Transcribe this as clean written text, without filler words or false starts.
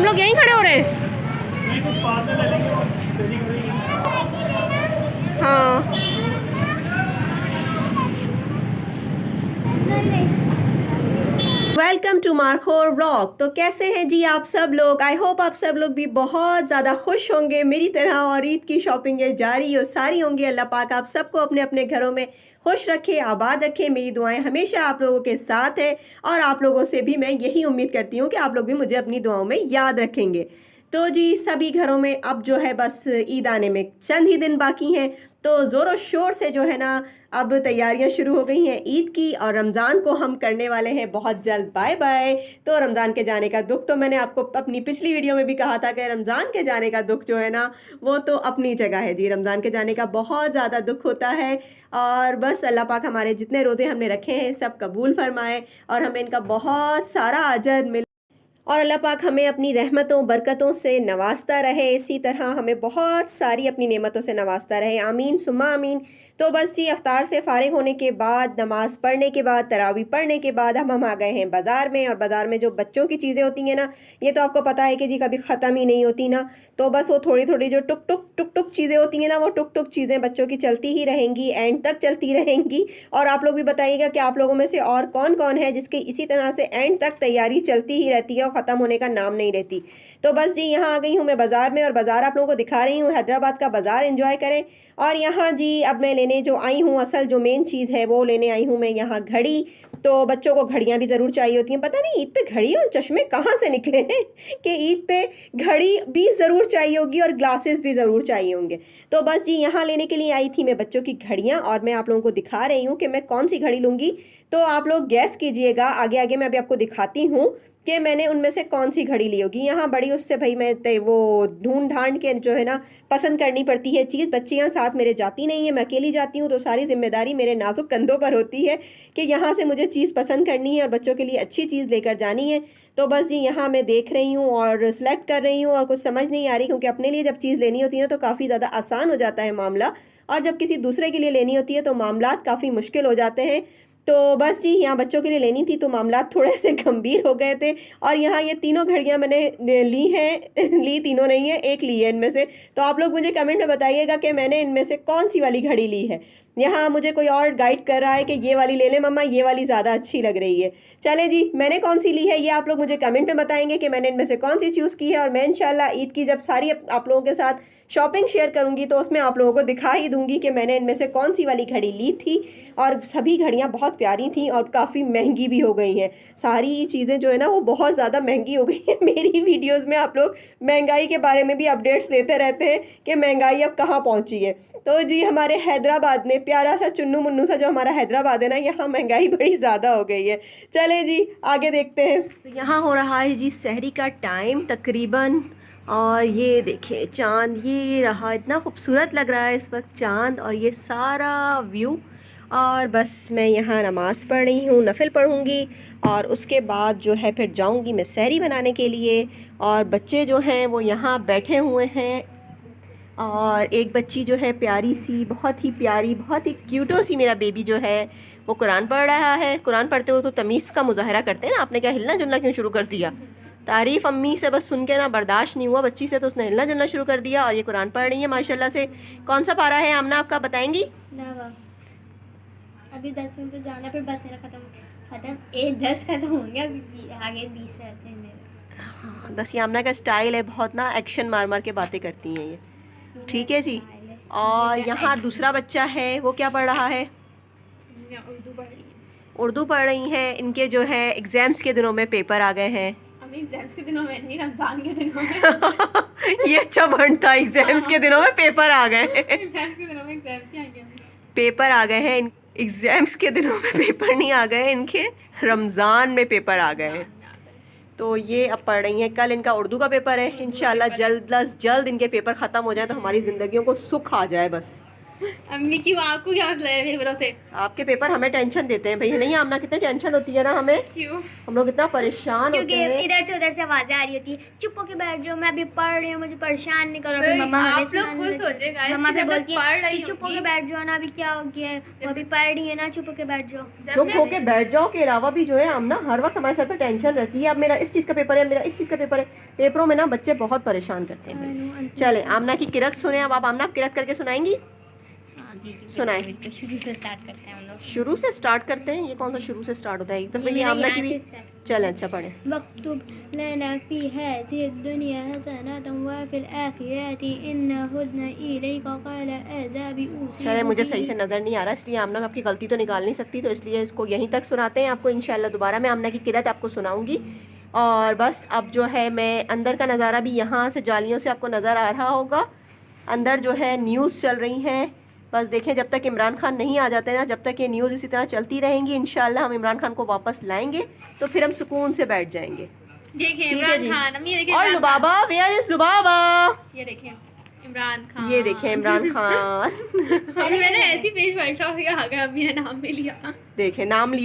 लोग यहीं खड़े हो रहे हैं? हाँ। Welcome to Markor vlog. तो कैसे हैं जी आप सब लोग? आई होप आप सब लोग भी बहुत ज़्यादा खुश होंगे मेरी तरह, और ईद की शॉपिंग जारी और सारी होंगी। अल्लाह पाक आप सबको अपने अपने घरों में खुश रखे, आबाद रखे। मेरी दुआएं हमेशा आप लोगों के साथ है, और आप लोगों से भी मैं यही उम्मीद करती हूँ कि आप लोग भी मुझे अपनी दुआओं में याद रखेंगे। तो जी सभी घरों में अब जो है बस ईद आने में चंद ही दिन बाकी हैं, तो ज़ोरों शोर से जो है ना अब तैयारियां शुरू हो गई हैं ईद की, और रमज़ान को हम करने वाले हैं बहुत जल्द बाय बाय। तो रमज़ान के जाने का दुख तो मैंने आपको अपनी पिछली वीडियो में भी कहा था कि रमज़ान के जाने का दुख जो है ना वो तो अपनी जगह है जी। रमज़ान के जाने का बहुत ज़्यादा दुख होता है, और बस अल्लाह पाक हमारे जितने रोज़े हमने रखे हैं सब कबूल फरमाए, और हमें इनका बहुत सारा अजर मिले, और अल्लाह पाक हमें अपनी रहमतों बरकतों से नवाजता रहे। इसी तरह हमें बहुत सारी अपनी नेमतों से नवाजता रहे, आमीन सुम्मा आमीन। तो बस जी अफ्तार से फ़ारिग होने के बाद, नमाज़ पढ़ने के बाद, तरावी पढ़ने के बाद हम आ गए हैं बाज़ार में। और बाज़ार में जो बच्चों की चीज़ें होती हैं ना, ये तो आपको पता है कि जी कभी ख़त्म ही नहीं होती ना। तो बस वो थोड़ी थोड़ी जो टुक टुक चीज़ें होती हैं ना, वो टुक टुक चीज़ें बच्चों की चलती ही रहेंगी, एंड तक चलती रहेंगी। और आप लोग भी बताइएगा कि आप लोगों में से और कौन कौन है जिसकी इसी तरह से एंड तक तैयारी चलती ही रहती है और ख़त्म होने का नाम नहीं रहती। तो बस जी यहाँ आ गई हूँ मैं बाज़ार में, और बाज़ार आप लोगों को दिखा रही हूँ। हैदराबाद का बाज़ार एंजॉय करें। और यहाँ जी अब मैं लेने जो आई हूँ, असल जो मेन चीज़ है वो लेने आई हूँ मैं यहाँ घड़ी। तो बच्चों को घड़ियाँ भी ज़रूर चाहिए होती हैं। पता नहीं ईद पे घड़ी और चश्मे कहाँ से निकले हैं कि ईद पे घड़ी भी ज़रूर चाहिए होगी और ग्लासेस भी ज़रूर चाहिए होंगे। तो बस जी यहाँ लेने के लिए आई थी मैं बच्चों की घड़ियाँ, और मैं आप लोगों को दिखा रही हूँ कि मैं कौन सी घड़ी लूँगी। तो आप लोग गैस कीजिएगा, आगे आगे मैं अभी आपको दिखाती हूँ कि मैंने उनमें से कौन सी घड़ी ली होगी। यहाँ बड़ी उससे भाई मैं वो ढूंढ ढांड के जो है ना पसंद करनी पड़ती है चीज़। बच्चियाँ साथ मेरे जाती नहीं है, मैं अकेली जाती हूँ, तो सारी जिम्मेदारी मेरे नाजुक कंधों पर होती है कि यहाँ से मुझे चीज़ पसंद करनी है और बच्चों के लिए अच्छी चीज़ लेकर जानी है। तो बस जी यहाँ मैं देख रही हूँ और सिलेक्ट कर रही हूँ, और कुछ समझ नहीं आ रही, क्योंकि अपने लिए जब चीज़ लेनी होती है तो काफ़ी ज़्यादा आसान हो जाता है मामला, और जब किसी दूसरे के लिए लेनी होती है तो मामलात काफ़ी मुश्किल हो जाते हैं। तो बस जी यहाँ बच्चों के लिए लेनी थी तो मामलात थोड़े से गंभीर हो गए थे। और यहाँ ये तीनों घड़ियाँ मैंने ली हैं ली तीनों नहीं है, एक ली है इनमें से। तो आप लोग मुझे कमेंट में बताइएगा कि मैंने इनमें से कौन सी वाली घड़ी ली है। यहाँ मुझे कोई और गाइड कर रहा है कि ये वाली ले ले मम्मा, ये वाली ज़्यादा अच्छी लग रही है। चले जी मैंने कौन सी ली है ये आप लोग मुझे कमेंट में बताएंगे कि मैंने इनमें से कौन सी चूज़ की है। और मैं इंशाल्लाह ईद की जब सारी आप लोगों के साथ शॉपिंग शेयर करूंगी तो उसमें आप लोगों को दिखा ही दूंगी कि मैंने इनमें से कौन सी वाली घड़ी ली थी। और सभी घड़ियाँ बहुत प्यारी थी और काफ़ी महंगी भी हो गई हैं। सारी चीज़ें जो है ना वो बहुत ज़्यादा महंगी हो गई हैं। मेरी वीडियोस में आप लोग महंगाई के बारे में भी अपडेट्स देते रहते हैं कि महंगाई अब कहाँ पहुँची है। तो जी हमारे हैदराबाद में प्यारा सा चुन्नू मुन्नू सा जो हमारा हैदराबाद है ना, यहाँ महंगाई बड़ी ज़्यादा हो गई है। चले जी आगे देखते हैं। तो यहाँ हो रहा है जी सहरी का टाइम तकरीबन, और ये देखिए चांद, ये रहा, इतना खूबसूरत लग रहा है इस वक्त चांद और ये सारा व्यू। और बस मैं यहाँ नमाज़ पढ़ रही हूँ, नफिल पढ़ूँगी, और उसके बाद जो है फिर जाऊँगी मैं सहरी बनाने के लिए। और बच्चे जो हैं वो यहाँ बैठे हुए हैं, और एक बच्ची जो है प्यारी सी, बहुत ही प्यारी, बहुत ही क्यूटो सी, मेरा बेबी जो है वो कुरान पढ़ रहा है। कुरान पढ़ते हो तो तमीज़ का मुजाहरा करते हैं ना। आपने क्या हिलना जुलना क्यों शुरू कर दिया? तारीफ़ अम्मी से बस सुन के ना बर्दाश्त नहीं हुआ बच्ची से, तो उसने हिलना जुलना शुरू कर दिया। और ये कुरान पढ़ रही है माशाल्लाह से। कौन सा पारा है आमना आपका, बताएंगी? अभी 10वीं पे जाना, फिर बस मेरा खत्म 10 खत्म होंगे, अभी आगे 20 रहते हैं मेरे। हाँ बस ये आमना का स्टाइल है, बहुत ना एक्शन मार मार के बातें करती हैं ये। ठीक है जी। और यहाँ दूसरा बच्चा है, वो क्या पढ़ रहा है? उर्दू पढ़ रही है। उर्दू पढ़ रही हैं। इनके जो है एग्ज़ाम्स के दिनों में पेपर आ गए हैं। अभी एग्जाम्स के दिनों में नहीं, रमजान के दिनों में। ये अच्छा बढ़ था, एग्ज़ाम्स के दिनों में पेपर आ गए हैं। एग्जाम्स के दिनों में एग्जाम्स ही आ गए। पेपर आ गए हैं, एग्ज़ाम्स के दिनों में पेपर नहीं आ गए इनके, रमज़ान में पेपर आ गए हैं। तो ये अब पढ़ रही हैं। कल इनका उर्दू का पेपर है। इंशाल्लाह जल्द अज जल्द इनके पेपर ख़त्म हो जाए तो हमारी ज़िंदगियों को सुख आ जाए बस। अम्मी क्यों, आपको क्या मसला है मेरे भरोसे? आपके पेपर हमें टेंशन देते हैं भैया, नहीं आमना, कितनी टेंशन होती है ना हमें, क्यों? हम लोग इतना परेशान होते क्योंकि हैं। इधर से उधर से आवाजें आ रही होती है, चुप होके बैठ जाओ, मैं अभी पढ़ रही हूँ, मुझे परेशान नहीं करो। फिर मम्मा हमें सुनाने लगती है। मम्मा फिर बोलती है कि चुप होके बैठ जाओ ना, अभी क्या हो गया है, वो अभी पढ़ रही है ना, चुप होके बैठ जाओ। चुप होके बैठ जाओ के अलावा भी जो है आमना हर वक्त हमारे सर पे टेंशन रहती है, अब मेरा इस चीज़ का पेपर है, मेरा इस चीज़ का पेपर है। पेपरों में ना बच्चे बहुत परेशान करते हैं भाई। चले आमना की किरत सुने, अब आप आमना आप किरत करके सुनाएंगी? सुनाए। शुरू से स्टार्ट करते हैं हम लोग। शुरू से स्टार्ट करते हैं, ये कौन सा शुरू से स्टार्ट होता है? एक दफे ये आमना की भी चले, अच्छा पढ़े। वक्तुब लना फी हाज़िहि दुनिया हसनतन व फिल आखिरति इन्ना हुदना इलैका क़ाल अज़ाबी ऊसी। चले, मुझे सही से नज़र नहीं आ रहा, इसलिए आमना मैं आपकी गलती तो निकाल नहीं सकती, तो इसलिए इसको यहीं तक सुनाते हैं आपको। इंशाल्लाह दोबारा मैं आमना की किरत आपको सुनाऊंगी। और बस अब जो है मैं अंदर का नज़ारा भी यहाँ से जालियों से आपको नज़र आ रहा होगा। अंदर जो है न्यूज़ चल रही हैं, बस देखें जब तक इमरान खान नहीं आ जाते ना, जब तक ये न्यूज़ इसी तरह चलती रहेंगी, इंशाल्लाह हम इमरान खान को वापस लाएंगे, तो फिर हम सुकून से बैठ जाएंगे। देखिए ठीक है जी। इमरान खान, अम्मी ये देखिए और इमरान लुबाबा, वेयर इज लुबाबा? खान। ये देखिए इमरान खान, ये देखें इमरान खान। अभी मैंने ऐसी पेज पलटा हो गया, आ गया, अम्मी ने नाम भी लिया। देखें नाम लिया।